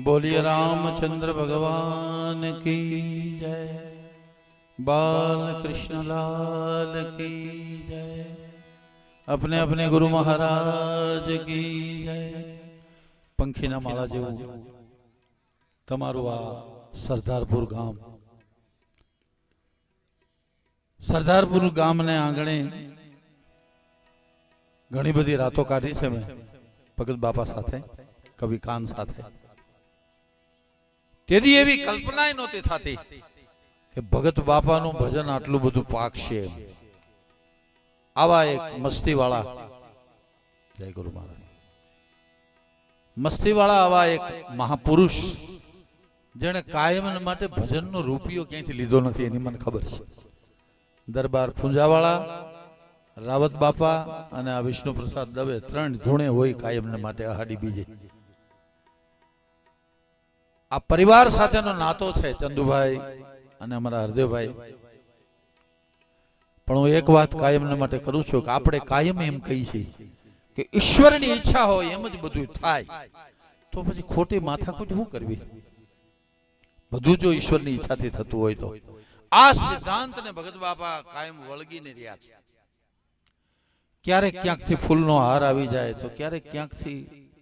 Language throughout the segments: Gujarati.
बोलिए रामचंद्र भगवान की जय, बाल कृष्ण लाल की जय, अपने अपने गुरु महाराज की जय। पंखीना माळा जेवुं तमारुं आ सरदारपुर गाम, सरदारपुर गाम ने आंगणे घणी बधी रातो काढी छे मैं भगत बापा साथे, कवि कान साथे। तेदी एवी कल्पना नहोती थती के भगत बापानुं भजन आटलुं बधुं पाकशे। आवा एक मस्तीवाळा, जय गुरु महाराज, मस्तीवाळा आवा एक महापुरुष जेने कायम माटे भजननो रूपियो क्यांथी लीधो नथी एनी मने खबर छे। दरबार फूंजावाळा, रावत बापा अने आ विष्णु प्रसाद दवे त्रण धूणे होय कायम माटे अहाडी बीजे। आ परिवार साथेनो नातो छे चंदुभाई अने अमरा हरदेवभाई। पण हूँ एक बात कायम माटे करूं छुं के आपणे कायम एम कही छे के ईश्वरनी इच्छा होय एम ज बधुं थाय, तो पछी खोटी माथाकूट शुं करवी? बधुं जो ईश्वरनी इच्छाथी थतुं होय तो आ सिद्धांतने भगत बापा कायम वळगीने रह्या छे। क्यारेक क्यांकथी फूलनो हार आवी जाय तो क्यारेक क्यांकथी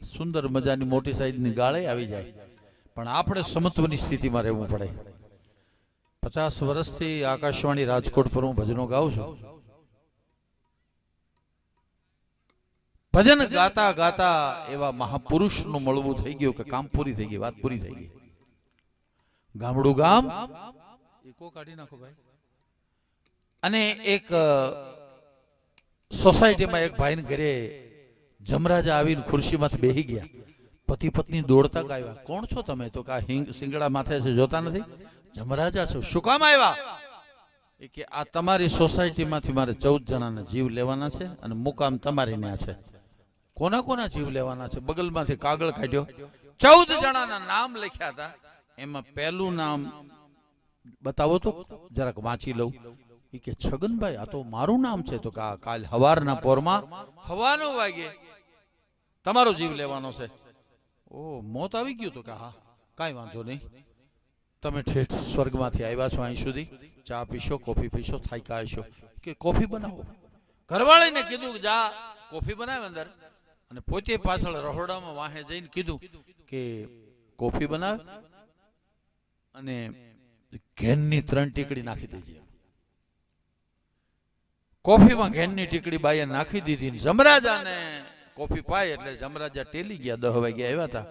सुंदर मजानी मोटी साइजनी गाळे आवी जाय, पण आपणे समत्वनी स्थितिमां रहेवुं पड़े। 50 वर्षथी आकाशवाणी राजकोट पर हूँ भजनो गाऊं छुं। भजन गाता गाता एवा महापुरुषनुं मळवुं थई गयुं के काम पूरी थई गई, वात पूरी थई गई। गामडું ગામ एको काढी नाखो भाई। अने एक सोसायटी में एक भाई घरे जमराजा आवीने खुर्शीमांथी बेही गया। पति पत्नी दौड़ता आव्या, कोण छो तमे? तो का सिंगड़ा माथे से जोता नथी? जमराजा छो। शुं काम आव्या? ए के आ तमारी सोसायटी मांथी मारे 14 जणाने जीव लेवाना छे अने मुकाम तमारी न्या छे। कोना कोना जीव लेवाना छे? बगलमांथी कागळ काढ्यो, 14 जणाना नाम लख्या था। एमां पहेलुं नाम बतावो तो जराक वांची लऊं। ए के छगनभाई आ तो मारुं नाम छे। तो का काल हवारना पोरमां हवानो वागे तमारो जीव लेवानो छे। ओ मौत आवी गयुं? तो का हा काई वांधो नहीं, तमे ठेठ स्वर्गमांथी आव्या छो અહીં સુધી, चा पीशो, कॉफी पीशो, थाक्या हशो के कॉफी बनावो। घरवाळीने कीधुं जा कॉफी बनाव अंदर, अने पोते पाछळ रहोडामां वाहे जईने कीधुं के कॉफी बनाव अने घेननी 3 टीकड़ी नाखी देजे। कॉफीमां घेननी टीकड़ी बाये नाखी दीधी। जमराजाने कॉफी पाई એટલે જમરાજા ટેલી ગયા। 10 વાગે આવ્યા હતા,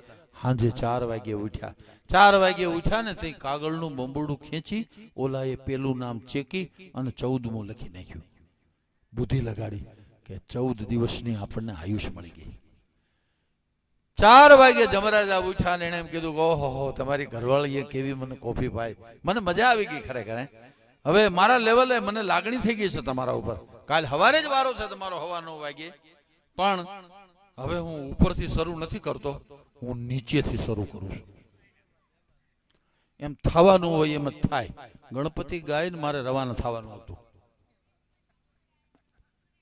સાંજે 4 વાગે ઉઠ્યા। 4 વાગે ઉઠ્યા ને તે કાગળનું બંબુડું ખેંચી ઓલાએ પેલું નામ ચેકી અને 14મું લખી નાખ્યું। બુદ્ધિ લગાડી કે 14 દિવસની આપણને આયુષ મળી ગઈ। 4 વાગે જમરાજા ઉઠ્યા ને એણે એમ કીધું કે ઓહો તમારી ઘરવાળીએ કેવી મને કોફી પાઈ, મને મજા આવી ગઈ ખરેખર। હવે મારા લેવલે મને લાગણી થઈ ગઈ છે તમારા ઉપર। કાલ હવારે જ વારો છે તમારો, હવા 9 વાગે, પણ હવે હું ઉપરથી શરૂ નથી કરતો, હું નીચેથી શરૂ કરું છું। એમ થવાનું હોય એમ જ થાય। ગણપતિ ગાયને મારે રવાના થવાનું હતું,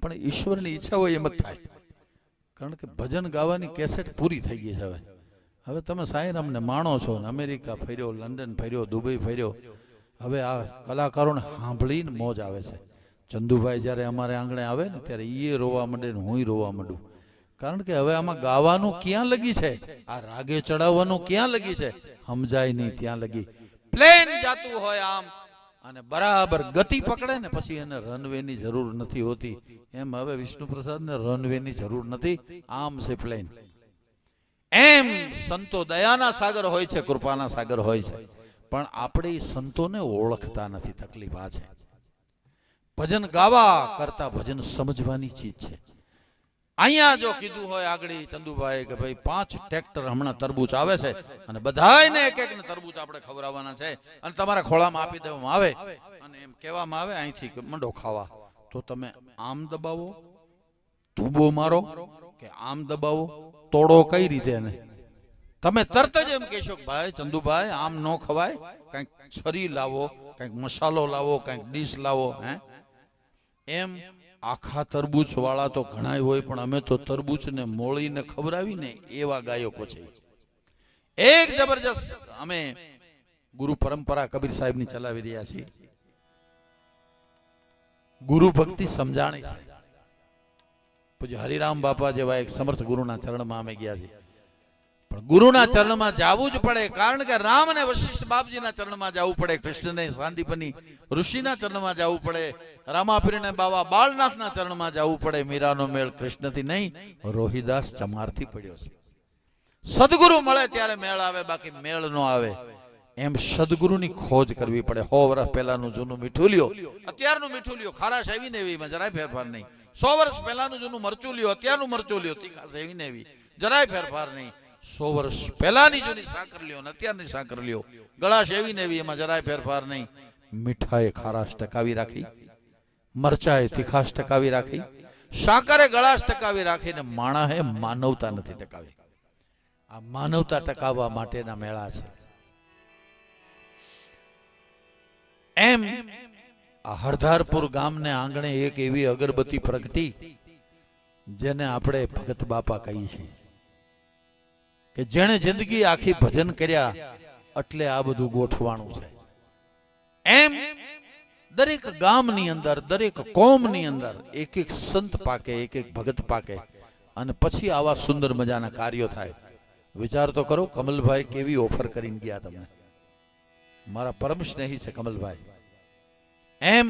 પણ ઈશ્વરની ઈચ્છા હોય એમ જ થાય। કારણ કે ભજન ગાવાની કેસેટ પૂરી થઈ ગઈ છે। હવે તમે સાંઈરામને માણો છો ને અમેરિકા ફર્યો, લંડન ફર્યો, દુબઈ ફર્યો, હવે આ કલાકારોને સાંભળીને મોજ આવે છે। ચંદુભાઈ જ્યારે અમારે આંગણે આવે ને ત્યારે એ રોવા માંડે ને હું રોવા માંડું। કારણ કે હવે આમાં ગાવાનું ક્યાં લગી છે, આ રાગે ચડાવવાનું ક્યાં લગી છે, સમજાય નહીં ત્યાં લગી। પ્લેન જાતું હોય આમ અને બરાબર ગતિ પકડે ને પછી એને રનવેની જરૂર નથી હોતી। એમ હવે વિષ્ણુ પ્રસાદને રનવેની જરૂર નથી, આમ છે પ્લેન। એમ સંતો દયાના સાગર હોય છે, કૃપાના સાગર હોય છે, પણ આપણે એ સંતોને ઓળખતા નથી। તકલીફ આ છે। ભજન ગાવા કરતા ભજન સમજવાની ચીજ છે। અહીંયા જો કીધું હોય આગળ ચંદુભાઈ કે ભાઈ 5 ટ્રેક્ટર હમણાં તરબૂચ આવે છે અને બધાયને એક એક ને તરબૂચ આપણે ખવડાવવાના છે અને તમારા ખોળામાં આપી દેવામાં આવે અને એમ કહેવામાં આવે અહીંથી મંડો ખાવા, તો તમે આમ દબાવો, ધૂબો મારો કે આમ દબાવો, તોડો કઈ રીતે? એને તમે તરત જ એમ કહેશો કે ભાઈ ચંદુભાઈ આમ ન ખવાય, કંઈક છરી લાવો, કંઈક મસાલો લાવો, કંઈક ડીશ લાવો। એમ આખા તરબૂચ વાળા તો ઘણાય હોય, પણ અમે તો તરબૂચ ને મોળીને ખવડાવીને એવા ગાયકો છે। એક જબરજસ્ત અમે ગુરુ પરંપરા કબીર સાહેબની ચલાવી રહ્યા છીએ. ગુરુ ભક્તિ સમજાણી છે. પૂજ્ય હરિરામ બાપા જેવા એક સમર્થ ગુરુના ચરણમાં અમે ગયા છીએ. પણ ગુરુના ચરણમાં જવું જ પડે, કારણ કે રામ અને વશિષ્ઠ બાપજીના ચરણમાં જવું પડે, કૃષ્ણને સાંદીપની ઋષિના ચરણમાં જવું પડે, રામાપીરને બાવા બાળનાથના ચરણમાં જવું પડે. મીરાનો મેળ કૃષ્ણથી નહીં, રોહિદાસ ચમારથી પડ્યો છે. સદગુરુ મળે ત્યારે મેળ આવે, બાકી મેળ નો આવે. એમ સદગુરુની ખોજ કરવી પડે. 100 વર્ષ પહેલાનું જૂનું મીઠું લ્યો, અત્યારનું મીઠું લ્યો, ખારાશ એવી ને એવી, જરાય ફેરફાર નહીં. 100 વર્ષ પહેલાનું જૂનું મરચું લ્યો, અત્યારનું મરચું લ્યો, તીખાશ એવી ને એવી, જરાય ફેરફાર નહીં. 100 વર્ષ પહેલાની જૂની સાકર લ્યો ને અત્યારની સાકર લ્યો, ગળાશ એવી ને એવી, એમાં જરાય ફેરફાર નહીં. મીઠાએ ખારાશ ટકાવી રાખી, મરચાએ તીખાશ ટકાવી રાખી, સાકરે ગળાશ ટકાવી રાખીને માણસે માનવતા નથી ટકાવી. આ માનવતા ટકાવવા માટેના મેળા છે. એમ આ હરધારપુર ગામને આંગણે એક એવી અગરબત્તી પ્રગટી જેને આપણે ભગત બાપા કહીએ છીએ, કે જેણે જિંદગી આખી ભજન કર્યા એટલે આ બધું ગોઠવાણું છે. એમ દરેક ગામની અંદર, દરેક કોમની અંદર એક એક સંત પાકે, એક એક ભગત પાકે, અને પછી આવા સુંદર મજાના કાર્યો થાય. વિચાર તો કરો, કમલભાઈ કેવી ઓફર કરીને ગયા તમને. મારા પરમ સ્નેહી છે કમલભાઈ. એમ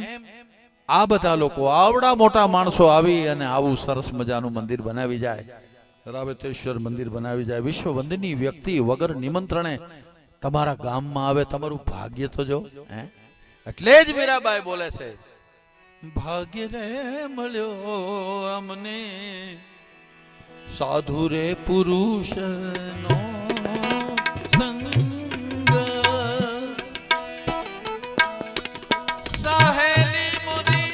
આ બધા લોકો, આવડા મોટા માણસો આવી અને આવું સરસ મજાનું મંદિર બનાવી જાય, રાવેતેશ્વર મંદિર બનાવી જાય, વિશ્વ વંદનીય વ્યક્તિ વગર નિમંત્રણે તમારા ગામમાં આવે, તમારું ભાગ્ય તો જો. એટલે જ મીરાબાઈ બોલે છે, ભાગ્ય રે મળ્યો અમને સાધુ રે પુરુષનો સંગ, સાહેલી મોરી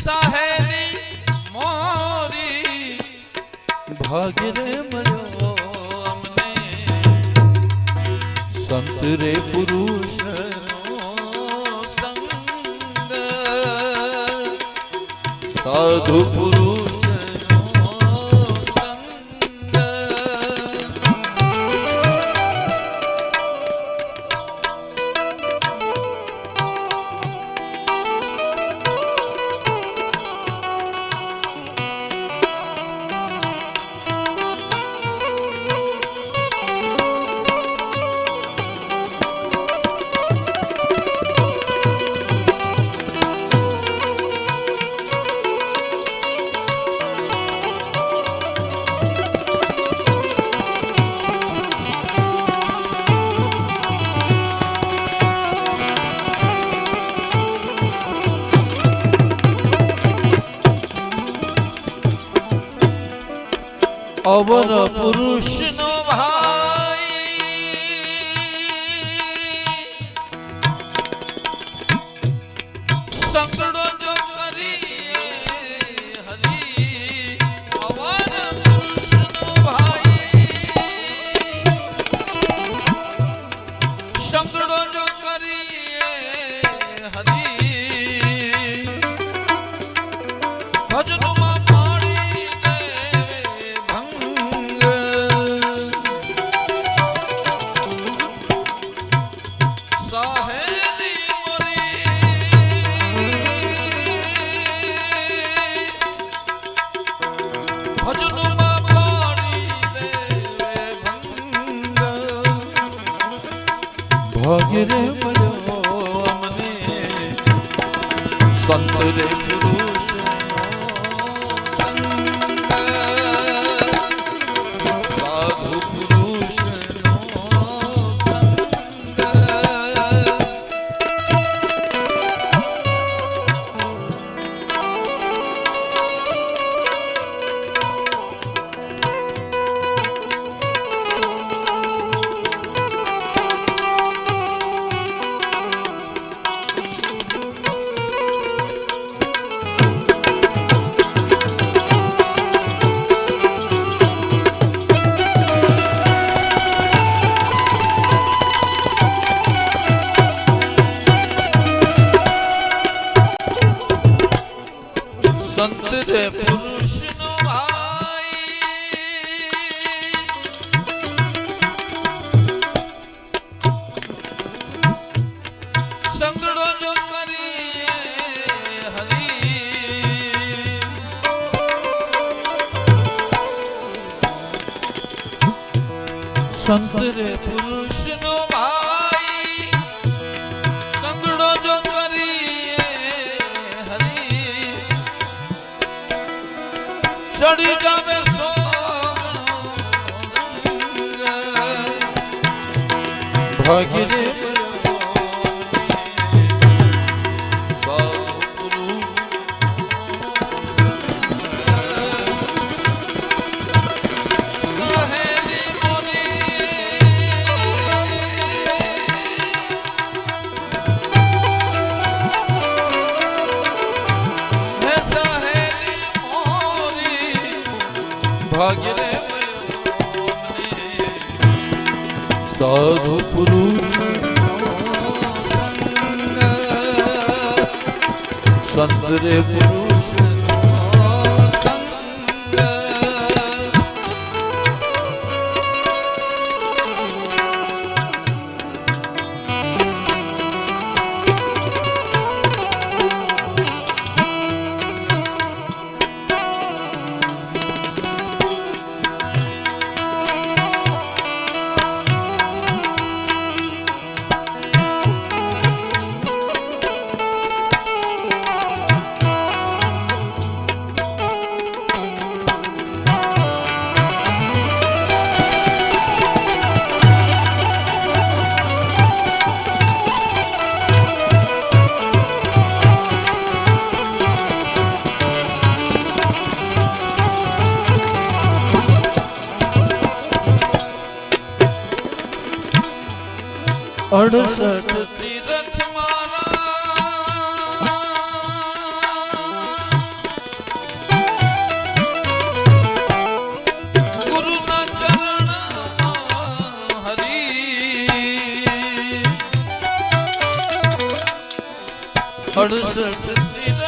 સાહેલી મોરી, ભાગ્ય રે મળ્યો અમને સંત રે પુરુષ સાધુ પુરુષ અવર પુરુષ નો ભાઈ સંગડો જો કરીએ હરી, અવર પુરુષ નો ભાઈ સંગડો જો કરીએ હરી, ભજનો ભાગ્ય રે મળ્યો અમને સંત રે પુરુષ સાધુ પુરુષ રે પુરુષનો ભાઈ સંગડો જો કરીએ હરી સંત રે પુરુષનો ભાઈ સંગડો જો કરીએ હરી ચડી જાવે ભાગ્ય રે ભાગ્ય રે સાધુ પુરુષ સંત રે પુરુષ અડસઠ તીરથ મારા ગુરુના ચરણ હરી 68 તીરથ